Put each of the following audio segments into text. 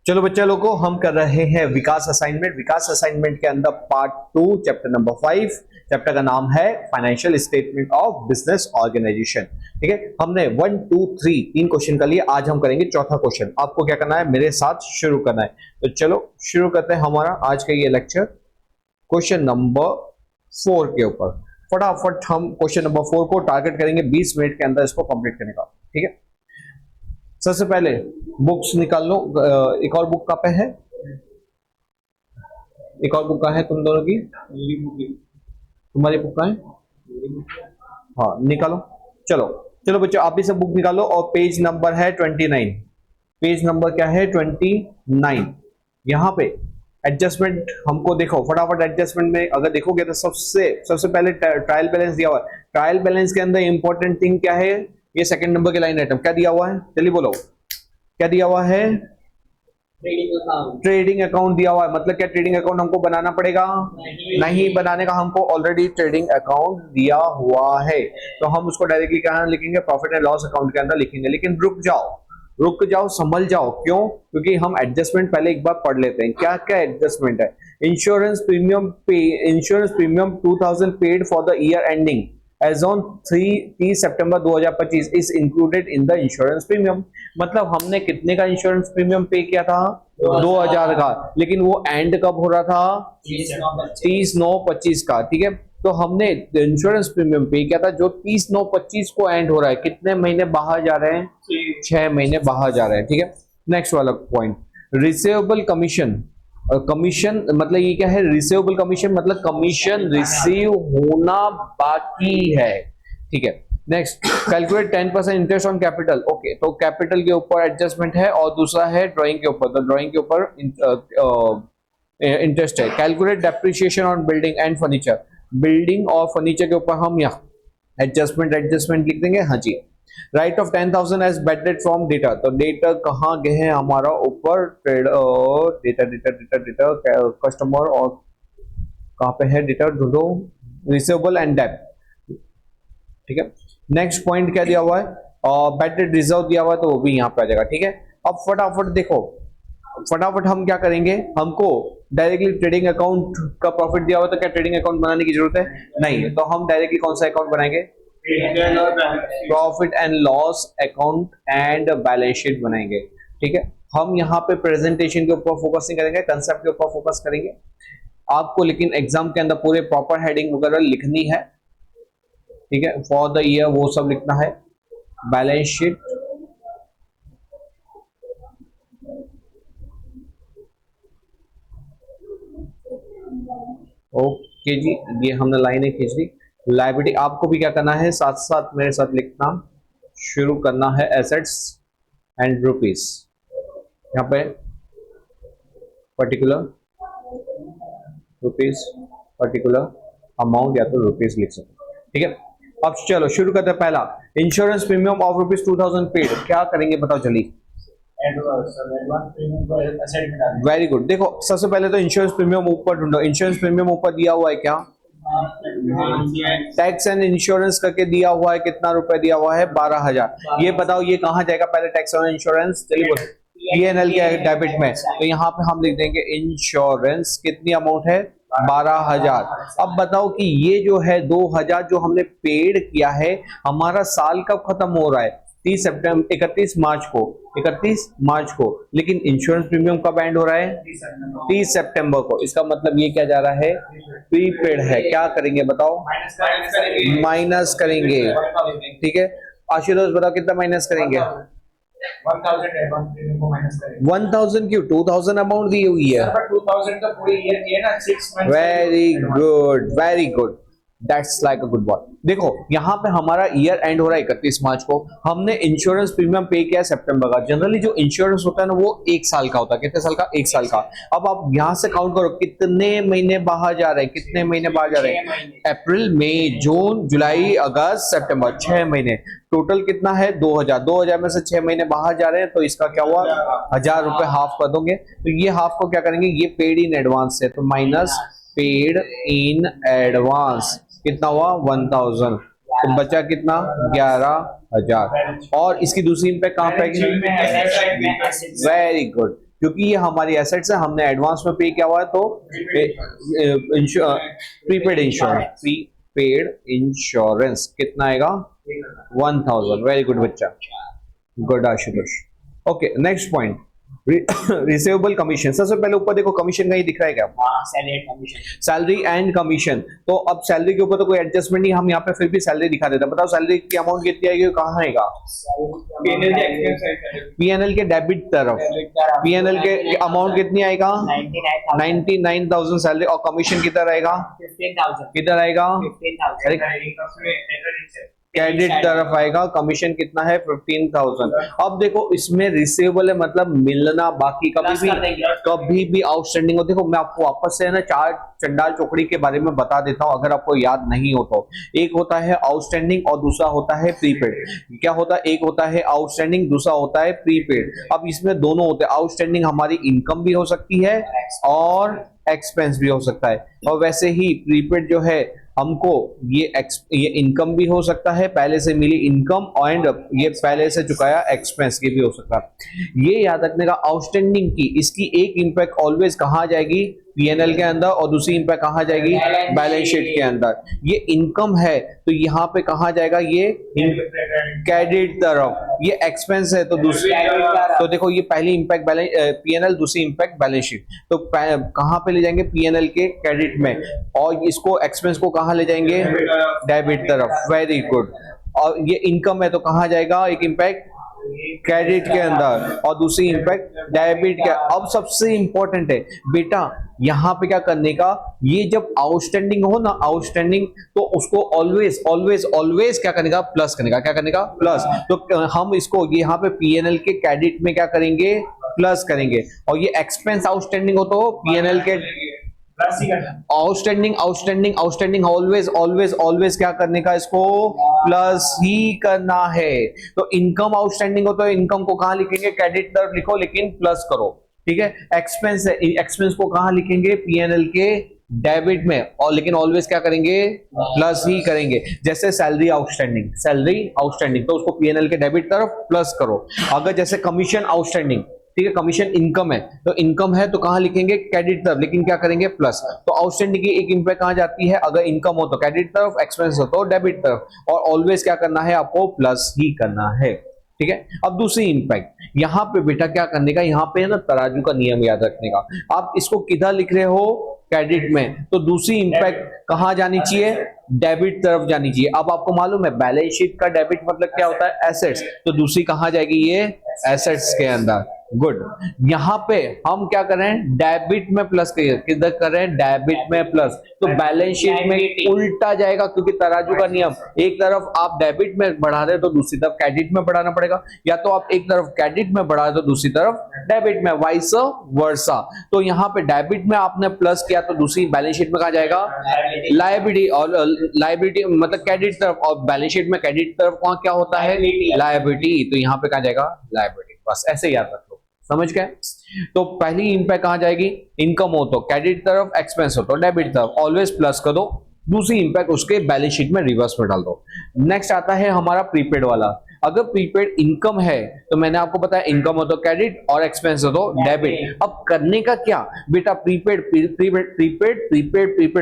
चलो बच्चा लोगों को हम कर रहे हैं विकास असाइनमेंट। विकास असाइनमेंट के अंदर पार्ट 2 चैप्टर नंबर 5। चैप्टर का नाम है financial statement of business organisation. ठीक है, हमने 1 2 3 तीन क्वेश्चन कर लिए। आज हम करेंगे चौथा क्वेश्चन। आपको क्या करना है, मेरे साथ शुरू करना है। तो चलो शुरू करते हैं हमारा आज का ये लेक्चर क्वेश्चन नंबर 4 के ऊपर। फटाफट हम क्वेश्चन नंबर 4 को टारगेट करेंगे 20 मिनट के अंदर इसको कंप्लीट करने का। ठीक है, सबसे पहले बुक्स निकाल लो। एक और बुक कहाँ पे है? एक और बुक कहाँ है तुम दोनों की? तुम्हारी बुक कहाँ है? हाँ निकालो। चलो चलो बच्चों, आप भी सब बुक निकालो और पेज नंबर है 29। पेज नंबर क्या है? 29। यहाँ पे एडजस्टमेंट हमको देखो फटाफट। एडजस्टमेंट में अगर देखोगे तो सबसे पहले ट्रायल बैलेंस दिया हुआ है। ट्रायल बैलेंस के अंदर इंपॉर्टेंट थिंग क्या है? ये सेकंड नंबर के लाइन आइटम क्या दिया हुआ है? जल्दी बोलो, क्या दिया हुआ है? ट्रेडिंग अकाउंट दिया हुआ है। मतलब क्या ट्रेडिंग अकाउंट हमको बनाना पड़ेगा? नहीं बनाने का, हमको ऑलरेडी ट्रेडिंग अकाउंट दिया हुआ है। तो हम उसको डायरेक्टली कहां लिखेंगे? प्रॉफिट एंड लॉस अकाउंट के अंदर लिखेंगे। लेकिन रुक जाओ संभल जाओ। क्यों? क्योंकि हम एडजस्टमेंट पहले एक बार पढ़ लेते हैं। क्या क्या एडजस्टमेंट है? Insurance premium 2000 paid for the year ending as on 30 September 2025 is included in the insurance premium। मतलब हमने कितने का इंश्योरेंस प्रीमियम पे किया था? 2000 का। लेकिन वो एंड कब हो रहा था? 30/9/25 का। ठीक है, तो हमने इंश्योरेंस प्रीमियम पे किया था जो 30/9/25 को एंड हो रहा है। कितने महीने बाहर जा रहे हैं? 6 महीने बाहर जा रहे हैं। ठीक है, नेक्स्ट वाला पॉइंट, रिसीवेबल कमीशन। कमीशन मतलब ये क्या है? रिसीवेबल कमीशन मतलब कमीशन रिसीव होना बाकी है। ठीक है, next, calculate 10% interest on capital. Okay, तो कैपिटल के ऊपर एडजस्टमेंट है और दूसरा है ड्राइंग के ऊपर। तो ड्राइंग के ऊपर इंटरेस्ट है। Calculate depreciation on building and furniture. Building और फर्नीचर के ऊपर हम यहाँ एडजस्टमेंट लिख देंगे। हाँ जी। Write off 10,000 as bad from डेटा। तो डेटा कहाँ गए हैं हमारा? ऊपर डेटा कस्टमर और कहाँ पे है डेटा? ढूंढो, रिसीवेबल एंड डेब्ट। ठीक है, नेक्स्ट पॉइंट क्या दिया हुआ है? बेडेड रिजर्व दिया हुआ है, तो वो भी यहाँ पे आ जाएगा। ठीक है, अब फटाफट देखो, फटाफट हम क्या करेंगे? हमको डायरेक्टली ट्रेडिंग अकाउंट का प्रॉफिट दिया हुआ, तो क्या ट्रेडिंग अकाउंट बनाने की जरूरत है? नहीं। तो हम डायरेक्टली कौन सा अकाउंट बनाएंगे? Profit and loss account and balance sheet बनाएंगे। ठीक है, हम यहाँ पे प्रेजेंटेशन के ऊपर फोकस नहीं करेंगे, कंसेप्ट के ऊपर फोकस करेंगे। आपको लेकिन एग्जाम के अंदर पूरे प्रॉपर हेडिंग वगैरह लिखनी है। ठीक है, फॉर द ईयर वो सब लिखना है। बैलेंस शीट, ओके जी, ये हमने लाइनें खींच दी। लायबिलिटी आपको भी क्या करना है? साथ साथ मेरे साथ लिखना शुरू करना है। एसेट्स एंड रुपीस, यहाँ पे पर्टिकुलर रुपीस, पर्टिकुलर अमाउंट या तो रुपीस लिख सकते। ठीक है, अब चलो शुरू करते हैं। पहला, insurance premium of rupees 2000 paid. क्या करेंगे बताओ जल्दी? Very good. देखो सबसे पहले तो इंश्योरेंस प्रीमियम ऊपर ढूंढो। इंश्योरेंस प्रीमियम ऊपर दिया हुआ है क्या? टैक्स एंड इंश्योरेंस करके दिया हुआ है। कितना रुपए दिया हुआ है? 12,000। ये बताओ ये कहाँ जाएगा? पहले टैक्स और इंश्योरेंस, चलिए बोलो। पीएनएल के डेबिट में, तो यहाँ पे हम लिख देंगे इंश्योरेंस। कितनी अमाउंट है? 12,000। अब बताओ कि ये जो है 2,000 जो हमने पेड किया है, हमारा साल कब खत्म हो रहा है? 31 मार्च को। लेकिन इंश्योरेंस प्रीमियम कब एंड हो रहा है? 30 सितंबर को। इसका मतलब ये क्या जा रहा है? प्रीपेड है। क्या करेंगे बताओ? माइनस करेंगे। ठीक है, आशुतोष बताओ कितना माइनस करेंगे? 1000 क्यों? 2000 अमाउंट दी हुई है। 2000 का पूरे ईयर की है ना, 6 month. Very good, very good, that's like a good boy. देखो यहाँ पे हमारा ईयर एंड हो रहा है 31 मार्च को। हमने इंश्योरेंस प्रीमियम पे किया है सितंबर का। जनरली जो इंश्योरेंस होता है ना वो 1 साल का होता है। कितने साल का? 1 साल का। अब आप यहाँ से काउंट करो कितने महीने बाहर जा रहे हैं। कितने महीने बाहर जा रहे हैं? अप्रैल, मई, जून, जुलाई, अगस्त, सितंबर, 6 महीने। टोटल कितना है? 2000। 2000 में से 6 महीने बाहर जा रहे हैं, तो इसका क्या हुआ? 1000 रुपए हाफ कर दोगे। तो ये हाफ को क्या करेंगे? ये पेड इन एडवांस है, तो माइनस पेड इन एडवांस। कितना हुआ? 1000। तो बचा कितना? 11,000। और इसकी दूसरी इंपैक्ट कहां पे आएगी? वेरी गुड, क्योंकि ये हमारी एसेट्स है, हमने एडवांस में पे किया हुआ है, तो प्रीपेड इंश्योरेंस कितना आएगा 1000। वेरी गुड बच्चा, good Ashutosh. Okay next point, receivable commission. सबसे पहले ऊपर देखो कमीशन का ही दिख रहा है क्या, सैलरी एंड कमीशन। तो अब सैलरी के ऊपर तो कोई एडजस्टमेंट नहीं, हम यहाँ पे फिर भी सैलरी दिखा देते हैं। बताओ सैलरी की अमाउंट कितनी आएगी, कहाँ आएगा, पीएनएल के डेबिट तरफ, पीएनएल के अमाउंट कितनी आएगा 99,000 सैलरी, और कमीशन किधर आएगा, किधर आएगा, क्रेडिट तरफ आएगा, कमीशन कितना है 15,000। अब देखो इसमें रिसीवेबल है मतलब मिलना बाकी, कभी भी आउटस्टैंडिंग हो। देखो मैं आपको वापस से ना चार चंडाल चौकड़ी के बारे में बता देता हूं अगर आपको याद नहीं हो तो। एक होता है आउटस्टैंडिंग और दूसरा होता है प्रीपेड। क्या होता है, एक होता है आउटस्टैंडिंग, दूसरा होता है प्रीपेड। अब इसमें दोनों होते हैं, आउटस्टैंडिंग हमारी इनकम भी हो सकती है और एक्सपेंस भी हो सकता है, और वैसे ही प्रीपेड जो है हमको ये इनकम भी हो सकता है, पहले से मिली इनकम, एंड ये पहले से चुकाया एक्सपेंस, ये भी हो सकता है। ये याद रखने का, आउटस्टैंडिंग की इसकी एक इंपैक्ट ऑलवेज कहाँ जाएगी, पीएनएल के अंदर, और दूसरी इंपैक्ट कहाँ जाएगी, बैलेंस शीट के अंदर। ये इनकम है तो यहाँ पे कहाँ जाएगा, ये क्रेडिट तरफ। ये एक्सपेंस है तो दूसरी, तो देखो ये पहली इंपैक्ट पीएनएल, दूसरी इंपैक्ट बैलेंस शीट। तो कहाँ पे ले जाएंगे, पीएनएल के क्रेडिट में, और इसको एक्सपेंस को कहाँ ले जाएंगे, डेबिट तरफ। Very good. और ये इनकम है तो कहाँ जाएगा, एक इंपैक्ट क्रेडिट के अंदर और दूसरी इंपैक्ट डेबिट के। अब सबसे इंपॉर्टेंट है बेटा यहां पे क्या करने का, ये जब आउटस्टैंडिंग हो ना, आउटस्टैंडिंग, तो उसको ऑलवेज ऑलवेज ऑलवेज क्या करने का, प्लस करने का। क्या करने का, प्लस। तो हम इसको यहाँ पे पीएनएल के क्रेडिट में क्या करेंगे, प्लस करेंगे। और ये एक्सपेंस आउटस्टैंडिंग हो तो पीएनएल के outstanding outstanding outstanding always always always क्या करने का, इसको प्लस ही करना है। तो इनकम आउटस्टैंडिंग हो तो इनकम को कहां लिखेंगे, क्रेडिट तरफ लिखो लेकिन प्लस करो, ठीक है। एक्सपेंस है, एक्सपेंस को कहां लिखेंगे, पीएनएल के डेबिट में, और लेकिन ऑलवेज क्या करेंगे, प्लस ही करेंगे। जैसे सैलरी आउटस्टैंडिंग तो उसको पीएनएल के डेबिट तरफ प्लस करो। अगर जैसे कमीशन आउटस्टैंडिंग, ठीक है, कमीशन इनकम है तो इनकम है तो कहां लिखेंगे, क्रेडिट तरफ, लेकिन क्या करेंगे, प्लस। तो आउटस्टैंडिंग की एक इंपैक्ट कहां जाती है, अगर इनकम हो तो क्रेडिट तरफ, एक्सपेंस हो तो डेबिट तरफ, और ऑलवेज क्या करना है, आपको प्लस ही करना है, ठीक है। अब दूसरी इंपैक्ट, यहां पे बेटा क्या करने का, यहां पे है ना तराजू का नियम याद रखने का। आप इसको किधर लिख रहे हो, क्रेडिट में, तो दूसरी इंपैक्ट कहां जानी चाहिए, डेबिट तरफ जानी चाहिए। अब आपको मालूम है बैलेंस शीट का डेबिट मतलब क्या होता है, एसेट्स, तो दूसरी कहां जाएगी, ये एसेट्स के अंदर। गुड। यहां पे हम क्या कर रहे हैं, डेबिट में प्लस किधर कर रहे हैं, डेबिट में प्लस, तो बैलेंस शीट में उल्टा जाएगा, क्योंकि तराजू का नियम, एक तरफ आप डेबिट में बढ़ा रहे तो दूसरी तरफ क्रेडिट में बढ़ाना पड़ेगा, या तो आप एक तरफ क्रेडिट में बढ़ा रहे तो दूसरी तरफ डेबिट में, वाइस वर्सा। तो यहाँ पे डेबिट में आपने प्लस किया तो दूसरी बैलेंस शीट में कहा जाएगा लायबिलिटी, और लायबिलिटी मतलब क्रेडिट तरफ, और बैलेंस शीट में क्रेडिट तरफ वहां क्या होता है, लायबिलिटी, तो यहाँ पे कहा जाएगा लायबिलिटी। बस ऐसे याद रख लो, समझ गए। तो पहली इंपैक्ट कहां जाएगी, इनकम हो तो क्रेडिट तरफ, एक्सपेंस हो तो डेबिट तरफ, ऑलवेज प्लस कर दो। दूसरी इंपैक्ट उसके बैलेंस शीट में रिवर्स में डाल दो। नेक्स्ट आता है हमारा प्रीपेड वाला। अगर प्रीपेड इनकम है तो मैंने आपको बताया इनकम हो तो क्रेडिट और एक्सपेंस हो तो डेबिट। अब करने का क्या बेटा, प्रीपेड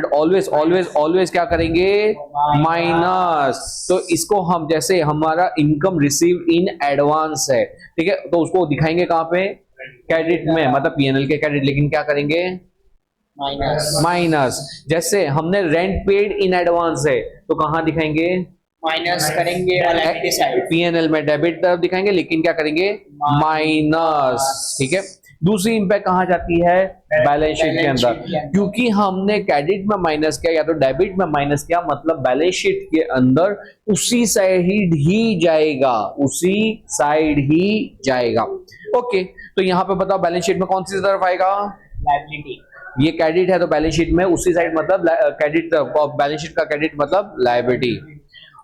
ऑलवेज ऑलवेज ऑलवेज क्या करेंगे, माइनस। तो इसको हम जैसे हमारा इनकम रिसीव इन एडवांस है, ठीक है, तो उसको दिखाएंगे कहां पे, क्रेडिट में, मतलब पीएनएल के क्रेडिट, लेकिन क्या करेंगे, माइनस। जैसे हमने रेंट पेड इन एडवांस है तो कहां दिखाएंगे, माइनस करेंगे, पीएनएल में डेबिट तरफ दिखाएंगे, लेकिन क्या करेंगे, माइनस, ठीक है। दूसरी इंपैक्ट कहां जाती है, बैलेंस शीट के अंदर, क्योंकि हमने क्रेडिट में माइनस किया या तो डेबिट में माइनस किया, मतलब बैलेंस शीट के अंदर उसी साइड ही जाएगा, उसी साइड ही जाएगा। ओके, तो यहां पे बताओ बैलेंस शीट में कौन सी तरफ आएगा, लायबिलिटी। ये क्रेडिट है तो बैलेंस शीट में उसी साइड मतलब क्रेडिट तरफ, और बैलेंस शीट का क्रेडिट मतलब लायबिलिटी।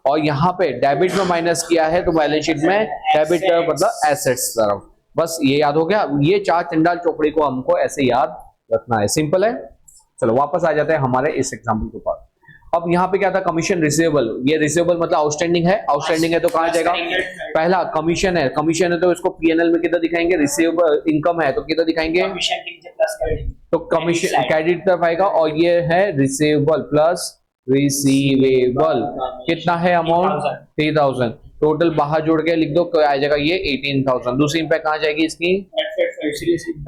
और यहाँ पे डेबिट में माइनस किया है तो बैलेंस शीट में डेबिट तरफ मतलब एसेट्स तरफ। बस ये याद हो गया। ये चार चंडाल चौकड़ी को हमको ऐसे याद रखना है, सिंपल है। चलो वापस आ जाते हैं हमारे इस एग्जाम्पल के ऊपर। अब यहाँ पे क्या था, कमीशन रिसीवेबल, ये रिसीवेबल मतलब आउटस्टैंडिंग है, आउटस्टैंडिंग है तो कहाँ जाएगा, पहला कमीशन है, कमीशन है तो इसको पीएनएल में कितना दिखाएंगे, रिसीवेबल इनकम है तो कितना दिखाएंगे, कमीशन के नीचे प्लस कर देंगे तो कमीशन क्रेडिट तरफ आएगा, और ये है रिसीवेबल प्लस रिसीवेबल, कितना है अमाउंट 3000, टोटल बाहर जोड़ के लिख दो, आ जाएगा ये 18000। दूसरी इंपैक्ट कहाँ जाएगी इसकी,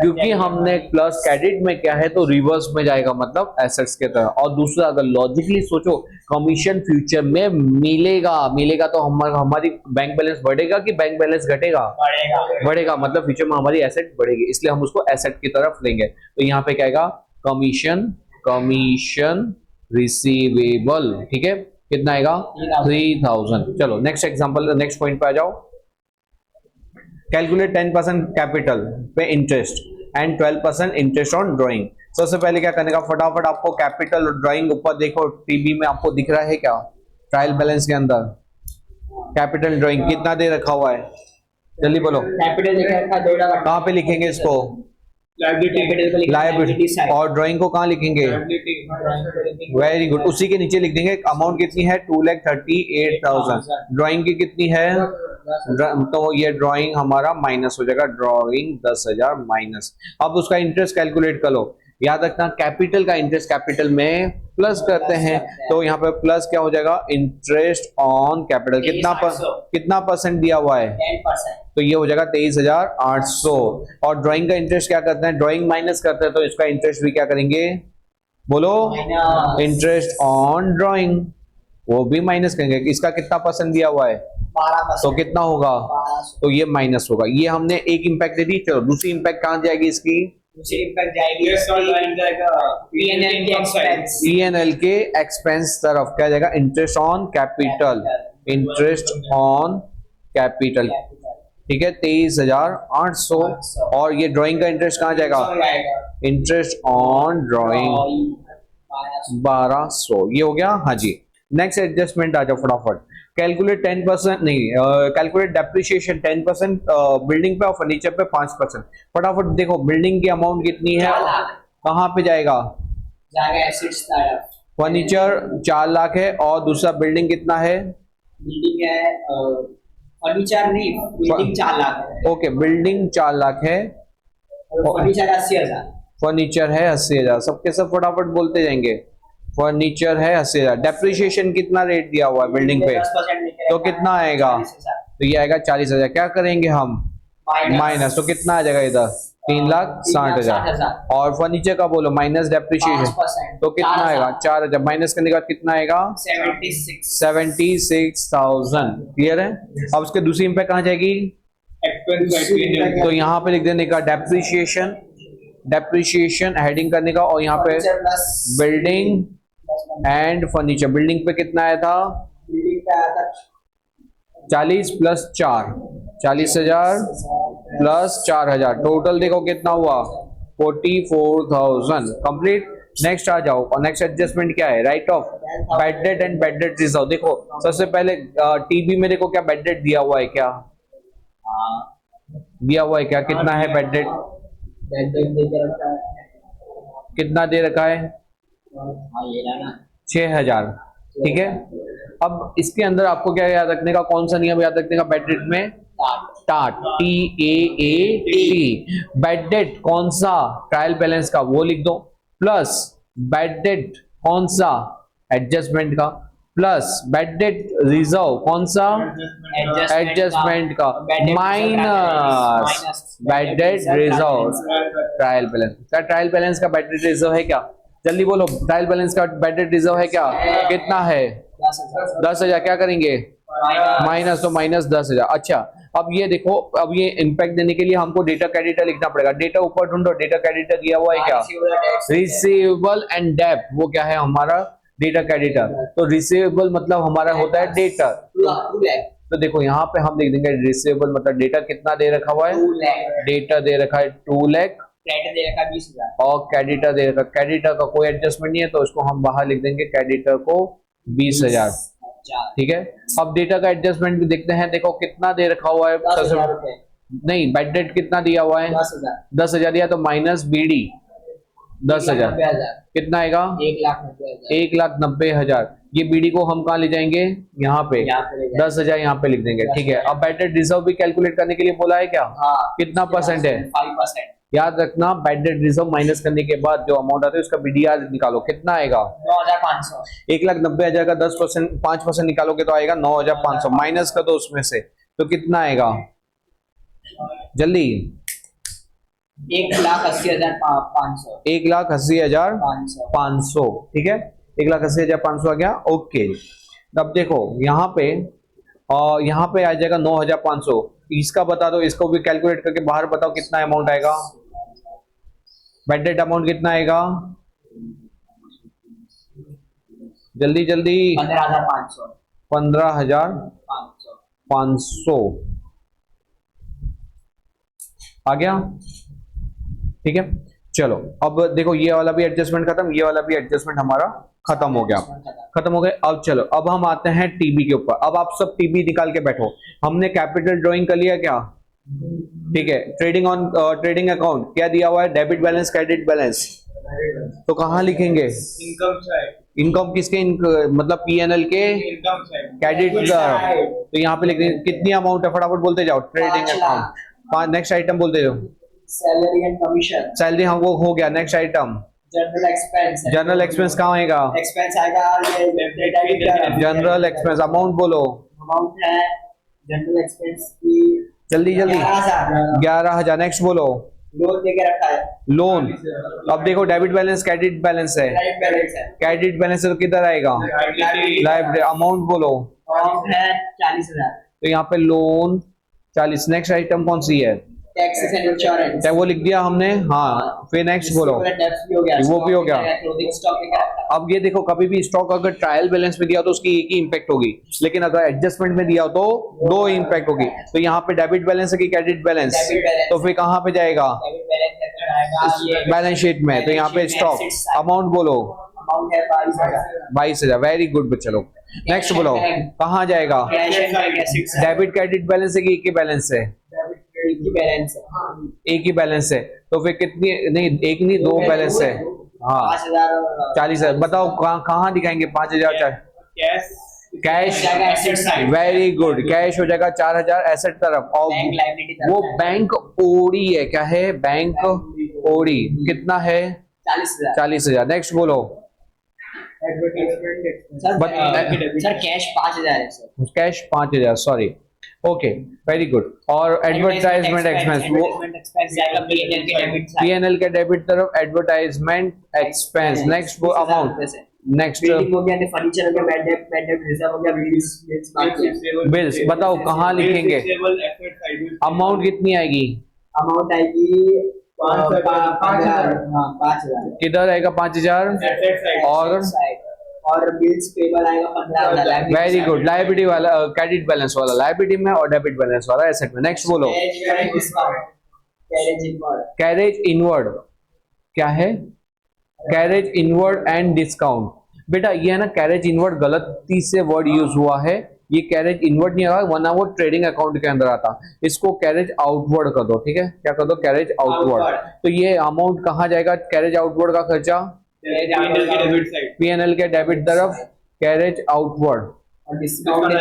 क्योंकि हमने प्लस क्रेडिट में क्या है तो रिवर्स में जाएगा, मतलब एसेट्स के तरह। और दूसरा अगर लॉजिकली सोचो, कमीशन फ्यूचर में मिलेगा तो हमारी बैंक बैलेंस बढ़ेगा कि बैंक बैलेंस घटेगा, बढ़ेगा, मतलब फ्यूचर में हमारी एसेट बढ़ेगी, इसलिए हम उसको एसेट की तरफ लेंगे। तो यहाँ पे क्या आएगा, कमीशन रिसीवेबल, ठीक है, कितना आएगा 3000। चलो नेक्स्ट एग्जांपल, नेक्स्ट पॉइंट पे आ जाओ। कैलकुलेट 10% कैपिटल पे interest and 12% interest on drawing. सबसे पहले क्या करने का, फटाफट आपको कैपिटल और ड्राइंग ऊपर देखो टीबी में आपको दिख रहा है क्या, ट्रायल बैलेंस के अंदर कैपिटल ड्राइंग कितना दे रखा हुआ है, जल्दी बोलो, कैपिटल देखा था जोड़ा कहाँ पे लिखेंगे इसको, लायबिलिटी, और ड्राइंग को कहाँ लिखेंगे, वेरी गुड, उसी के नीचे लिख देंगे। अमाउंट कितनी है 2,38,000, ड्राइंग की कितनी है, तो ये ड्राइंग हमारा माइनस हो जाएगा, ड्राइंग 10,000 माइनस। अब उसका इंटरेस्ट कैलकुलेट कर लो, याद रखना कैपिटल का इंटरेस्ट कैपिटल में प्लस करते हैं, तो यहाँ पे प्लस क्या हो जाएगा, इंटरेस्ट ऑन कैपिटल, कितना परसेंट दिया हुआ है 10%, तो ये हो जाएगा 23,800। और ड्राइंग का इंटरेस्ट क्या करते हैं, ड्राइंग माइनस करते हैं, तो इसका इंटरेस्ट भी क्या करेंगे, बोलो, इंटरेस्ट ऑन ड्राइंग, वो भी माइनस करेंगे। इसका कितना परसेंट दिया हुआ है 12%, तो कितना होगा, तो ये माइनस होगा। ये हमने एक इंपैक्ट दे दी। चलो दूसरी इंपैक्ट कहाँ जाएगी इसकी, दूसरी इंपैक्ट जाएगी पीएनएल के एक्सपेंस, पीएनएल के एक्सपेंस तरफ क्या जाएगा, interest on capital, interest on capital, ठीक है 23,800। और ये ड्राइंग का इंटरेस्ट कहाँ जाएगा, इंटरेस्ट ऑन ड्राइंग 1200, ये हो गया। हाँ जी, नेक्स्ट एडजस्टमेंट आ जाओ फटाफट। कैलकुलेट 10% नहीं, कैलकुलेट डेप्रिसिएशन 10% बिल्डिंग पे और फर्नीचर पे 5%। फटाफट देखो बिल्डिंग की अमाउंट कितनी है, कहाँ पे जाएगा, एसेट्स तरफ, फर्नीचर 4 लाख है, और दूसरा बिल्डिंग कितना है, बिल्डिंग है, फर्नीचर नहीं, बिल्डिंग 4 लाख है, ओके बिल्डिंग 4 लाख है, और फर्नीचर 80,000, फर्नीचर है 80,000, सबके सब फटाफट बोलते जाएंगे। फर्नीचर है 80,000, डेप्रिसिएशन कितना रेट दिया हुआ है बिल्डिंग पे, 10% तो कितना आएगा, तो ये आएगा 40,000। क्या करेंगे हम, माइनस, तो कितना आ जाएगा इधर 3,60,000। और फर्नीचर का बोलो माइनस डेप्रिसिएशन, तो कितना आएगा 4,000, माइनस करने के बाद कितना आएगा 76,000। क्लियर है। अब उसके दूसरी इंपैक्ट कहाँ जाएगी, तो यहाँ पे लिख देने का डेप्रिसिएशन हेडिंग करने का, और यहाँ पे बिल्डिंग एंड फर्नीचर। बिल्डिंग पे कितना आया था, बिल्डिंग का आया था 40 प्लस 4, 40,000 प्लस 4,000, टोटल देखो कितना हुआ 44,000 कंप्लीट। नेक्स्ट आ जाओ, और नेक्स्ट एडजस्टमेंट क्या है, right of bad debt and bad debt reserve. देखो सबसे पहले टीबी में देखो क्या बैड डेट दिया हुआ है, क्या दिया हुआ है, क्या कितना है बैड डेट, कितना दे रखा है 6,000, ठीक है। अब इसके अंदर आपको क्या याद रखने का, कौन सा नियम याद रखने का, बैड डेट में टाट, TAAT, बैड डेट कौन सा, ट्रायल बैलेंस का, वो लिख दो, प्लस बैड डेट कौन सा, एडजस्टमेंट का, प्लस बैड डेट रिजर्व कौन सा, एडजस्टमेंट का, minus bad debt reserve trial balance. क्या ट्रायल बैलेंस का बैड डेट रिजर्व है क्या, जल्दी बोलो, ट्रायल बैलेंस का बैड डेट रिजर्व है क्या, कितना है 10,000। क्या करेंगे माइनस, तो माइनस 10,000। अच्छा अब ये देखो, अब ये इंपैक्ट देने के लिए हमको डेटा क्रेडिटर लिखना पड़ेगा। डेटा ऊपर ढूंढो, डेटा क्रेडिटर दिया हुआ है क्या, रिसीवेबल एंड डेट, वो क्या है हमारा डेटा क्रेडिटर। तो रिसीवेबल मतलब हमारा होता है डेटा, तो देखो यहाँ पे हम लिख देंगे रिसीवेबल मतलब डेटा कितना दे रखा हुआ है, डेटा दे रखा है 2 लाख, क्रेडिट दे रखा 20,000, और क्रेडिटर दे रखा, क्रेडिटर का कोई एडजस्टमेंट नहीं है तो उसको हम बाहर लिख देंगे, क्रेडिटर को 20,000, ठीक है। अब डेटा का एडजस्टमेंट भी देखते हैं, देखो कितना दे रखा हुआ है, 10,000 रुपए, नहीं बैड डेट कितना दिया हुआ है 10,000 दिया, तो माइनस BD 10,000 कितना आएगा? 1,90,000 1,90,000। ये बीडी को हम कहाँ ले जाएंगे? यहाँ पे यहाँ पे ले जाएंगे। 10,000 यहाँ पे लिख देंगे, ठीक है। अब बैड डेट रिजर्व भी कैलकुलेट करने के लिए बोला है क्या? हाँ कितना परसेंट है? 5%। याद रखना, बैड डेट रिजर्व माइनस करने के बाद जो अमाउंट आता है उसका बीडीआर निकालो, कितना आएगा? 9,500। 1,90,000 का 10%, 5% निकालोगे तो आएगा 9,500। माइनस कर दो उसमें से तो कितना आएगा? जल्दी। 1,80,500। 1,80,500, ठीक है। 1,80,500 आ गया, ओके। अब देखो यहाँ पे आ जाएगा 9,500। इसका बता दो, इसको भी कैलकुलेट करके बाहर बताओ कितना अमाउंट आएगा? बैड डेट अमाउंट कितना आएगा? जल्दी जल्दी। 15,500। 15,500 आ गया, ठीक है। चलो अब देखो, ये वाला भी एडजस्टमेंट खत्म, ये वाला भी एडजस्टमेंट हमारा खत्म हो गया, खत्म हो गए। अब चलो, अब हम आते हैं टीबी के ऊपर। अब आप सब टीबी निकाल के बैठो। हमने कैपिटल ड्राइंग कर लिया क्या? ठीक है। ट्रेडिंग अकाउंट क्या दिया हुआ है? Debit balance, credit balance. तो कहाँ लिखेंगे? Income side. इनकम किसके? मतलब पीएनएल के इनकम साइड। क्रेडिट। तो यहाँ पे लिख देंगे कितनी अमाउंट है, फटाफट बोलते जाओ। Trading account. नेक्स्ट आइटम बोलते जाओ। Salary and commission. सैलरी हम वो हो गया। Next item general expense. General expense कहाँ आएगा? एक्सपेंस आएगा जनरल एक्सपेंस। अमाउंट बोलो। अमाउंट है जनरल एक्सपेंस की जल्दी जल्दी। 11,000। 11,000। नेक्स्ट बोलो। लोन देके रखा है। लोन। अब देखो, डेबिट बैलेंस, क्रेडिट बैलेंस है। क्रेडिट बैलेंस है। क्रेडिट बैलेंस तो किधर आएगा? लाइफ। अमाउंट बोलो। अमाउंट है 40,000। तो यहाँ पे लोन 40। नेक्स्ट आइटम कौन सी है? Taxes and insurance. क्या वो लिख दिया हमने? हाँ। फिर नेक्स्ट बोलो। डेब्ट्स भी हो गया। वो भी हो गया। क्लोजिंग स्टॉक लेके रखा है। अब ये देखो, कभी भी स्टॉक अगर ट्रायल बैलेंस में दिया तो उसकी एक ही इंपैक्ट होगी, लेकिन अगर एडजस्टमेंट में दिया हो तो दो इंपैक्ट होगी। तो यहाँ पे डेबिट बैलेंस है कि क्रेडिट बैलेंस? Debit balance. तो फिर कहाँ पे जाएगा? डेबिट बैलेंस लेकर आएगा ये बैलेंस शीट में। तो यहाँ पे स्टॉक। अमाउंट बोलो। अमाउंट है 22,000। 22,000। वेरी गुड बच्चों। नेक्स्ट बोलो, कहाँ जाएगा? Cash and cash. Debit credit balance है कि एक ही बैलेंस है? डेबिट की बैलेंस है। एक ही बैलेंस है। तो फिर कितनी? नहीं, एक नहीं, दो बैलेंस है। हाँ, 5,000। 40,000। बताओ कहाँ दिखाएंगे? 5,000। Cash. Cash. Asset side. Very good. Cash हो जाएगा 4,000 एसेट तरफ, और बैंक लायबिलिटी वो बैंक ओडी है। क्या है? Bank OD. कितना है? 40,000। 40,000। नेक्स्ट बोलो। सर कैश 5,000 है sir. Cash 5,000, sorry. Okay, very good. और एडवर्टाइजमेंट एक्सपेंस, वो एक्सपेंस जाएगा पीएनएल के डेबिट साइड। पीएनएल के डेबिट तरफ एडवर्टाइजमेंट एक्सपेंस। नेक्स्ट वो अमाउंट। नेक्स्ट बिल्डिंग हो गया, फर्नीचर हो गया, बैड डेट रिजर्व हो गया, बिल्स बाकी है। बिल्स। बताओ कहाँ लिखेंगे? अमाउंट कितनी आएगी? अमाउंट आएगी 5,000। हाँ 5,000। किधर आएगा 5,000? और बिल्स पेबल आएगा 15,000। Very good. लायबिलिटी वाला, क्रेडिट बैलेंस वाला लायबिलिटी में, और डेबिट बैलेंस वाला एसेट में। नेक्स्ट बोलो। Carriage inward. क्या है? Carriage inward and discount. बेटा ये है ना, कैरेज इनवर्ड गलती से वर्ड यूज हुआ है। ये कैरेज इनवर्ड नहीं आएगा, वरना वो ट्रेडिंग अकाउंट के अंदर आता। इसको कैरेज आउटवर्ड कर दो, ठीक है। क्या कर दो? Carriage outward. तो ये अमाउंट कहाँ जाएगा? कैरेज आउटवर्ड का खर्चा पीएनएल के डेबिट तरफ, कैरेज आउटवर्ड। और डिस्काउंट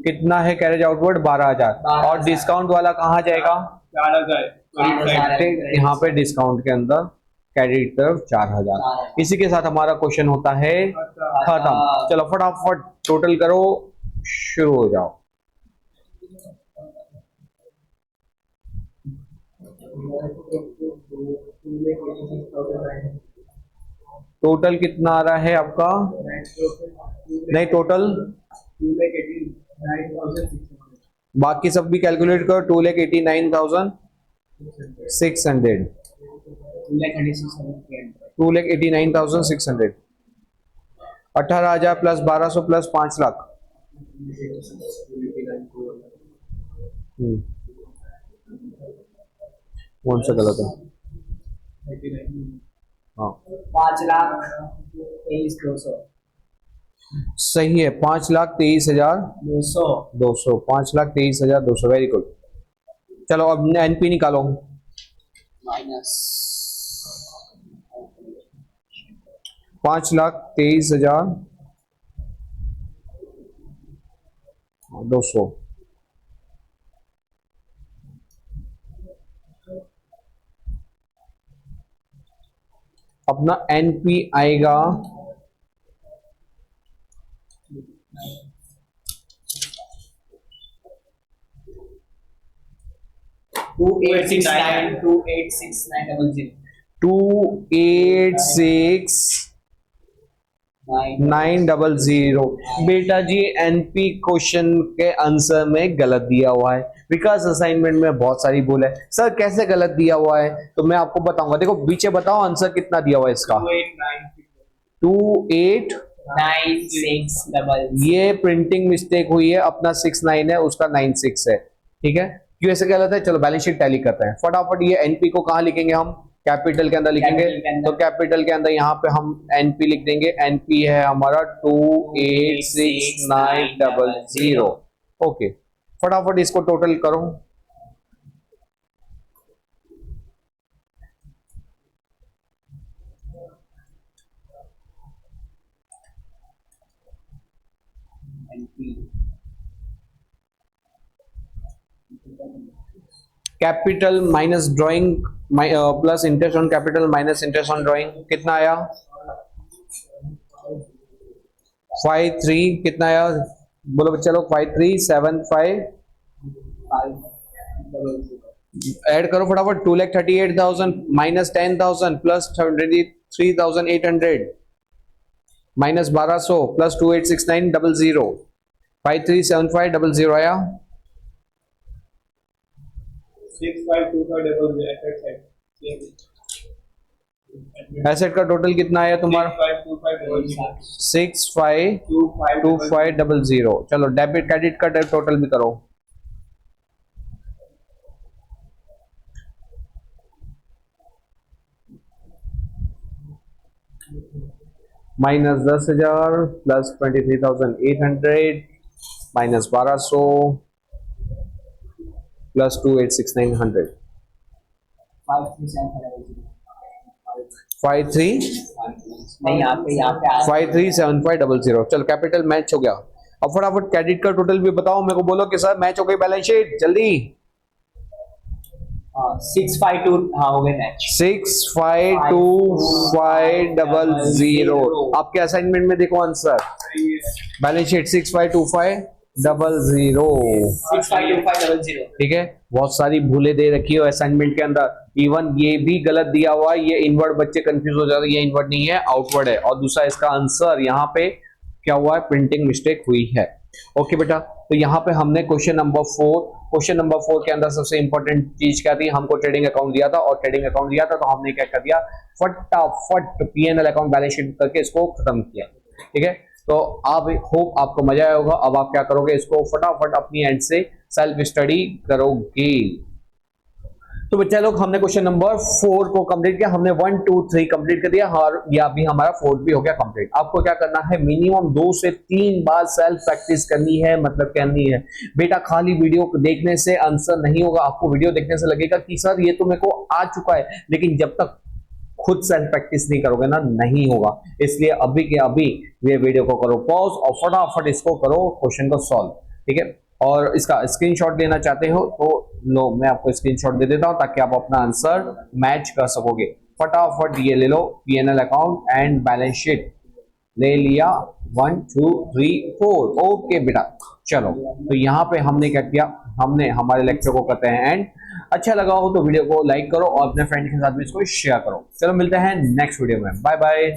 कितना है कैरेज आउटवर्ड? 12,000। और डिस्काउंट वाला कहाँ जाएगा? 4,000। यहाँ पे डिस्काउंट के अंदर क्रेडिट तरफ 4,000। इसी के साथ हमारा क्वेश्चन होता है खत्म। चलो फटाफट टोटल करो, शुरू हो जाओ। टोटल कितना आ रहा है आपका? नहीं, टोटल बाकी सब भी कैलकुलेट करो। 2,89,600। 2,89,600। 18,000 प्लस 1,200 प्लस 5 लाख। कौन सा गलत है? हाँ 5,23,200। सही है। 5,23,200। 5,23,200। Very good. चलो अब एनपी निकालो। माइनस 5,23,200। अपना एनपी आएगा 2869 286,900। बेटा जी एनपी क्वेश्चन के आंसर में गलत दिया हुआ है, विकास असाइनमेंट में बहुत सारी भूल है। सर कैसे गलत दिया हुआ है तो मैं आपको बताऊंगा। देखो पीछे बताओ आंसर कितना दिया हुआ है इसका, 28। 9600। ये प्रिंटिंग मिस्टेक हुई है, अपना 69 है उसका 96 है, ठीक है। क्यों ऐसे गलत है, चलो बैलेंस शीट टैली करते हैं फटाफट। ये एनपी को कहाँ लिखेंगे हम, कैपिटल के अंदर लिखेंगे। कैपिटल के अंदर। तो कैपिटल के अंदर यहाँ पे हम एनपी लिख देंगे। एनपी है हमारा 286900। ओके फटाफट इसको टोटल करो। Capital minus drawing plus interest on capital minus interest on drawing कितना आया, 53 कितना आया बोलो चलो 5375 ऐड करो फटाफट। 2,38,000 माइनस 10,000 प्लस 23,800 माइनस 1200 प्लस 286900 537500 आया। 652500 एसेट का टोटल कितना आया तुम्हारा, 652500। चलो डेबिट क्रेडिट का टोटल भी करो। माइनस 10,000 प्लस 23,800 माइनस 1200 प्लस 286900 53 नहीं यहाँ पे 537500। चलो कैपिटल मैच हो गया। अब फटाफट क्रेडिट का टोटल भी बताओ मेरे को, बोलो कि सर मैच हो गई बैलेंस शीट जल्दी। 652 हाँ हो गए मैच। 652500 आपके असाइनमेंट में देखो आंसर, बैलेंस शीट 652500। 652500। ठीक है, बहुत सारी भूलें दे रखी हो असाइनमेंट के अंदर। इवन ये भी गलत दिया हुआ है, ये इनवर्ड बच्चे कंफ्यूज हो जाते हैं, ये इनवर्ड नहीं है आउटवर्ड है। और दूसरा इसका आंसर यहाँ पे क्या हुआ है, प्रिंटिंग मिस्टेक हुई है। ओके बेटा, तो यहाँ पे हमने क्वेश्चन नंबर 4 के अंदर सबसे इंपॉर्टेंट चीज क्या थी, हमको ट्रेडिंग अकाउंट दिया था और ट्रेडिंग अकाउंट दिया था तो हमने क्या कर दिया, फटाफट पीएनएल अकाउंट बैलेंस शीट करके इसको खत्म किया। ठीक है, तो आप होप आपको मजा आया होगा। अब आप क्या करोगे, इसको फटाफट अपनी एंड से सेल्फ स्टडी करोगे। तो बच्चा लोग हमने क्वेश्चन नंबर 4 को कंप्लीट किया, हमने 1 2 3 कंप्लीट कर दिया और या भी हमारा 4 भी हो गया कंप्लीट। आपको क्या करना है, मिनिमम 2 से 3 बार सेल्फ प्रैक्टिस करनी है, मतलब करनी है बेटा। खाली वीडियो देखने से आंसर नहीं होगा, आपको वीडियो देखने से लगेगा कि सर ये तो मेरे को आ चुका है, लेकिन जब तक खुद सेल्फ प्रैक्टिस नहीं करोगे ना नहीं होगा। इसलिए अभी के अभी ये वीडियो को करो पॉज और फटाफट इसको करो क्वेश्चन को सॉल्व। ठीक है, और इसका स्क्रीनशॉट लेना चाहते हो तो लो, मैं आपको स्क्रीनशॉट दे देता हूं ताकि आप अपना आंसर मैच कर सकोगे। फटाफट ये ले लो, PNL account and balance sheet ले लिया, 1 2 3 4। ओके बेटा, चलो तो यहाँ पे हमने क्या किया, हमने हमारे लेक्चर को करते हैं एंड। अच्छा लगा हो तो वीडियो को लाइक करो और अपने फ्रेंड के साथ भी इसको शेयर करो। चलो मिलते हैं नेक्स्ट वीडियो में, बाय बाय।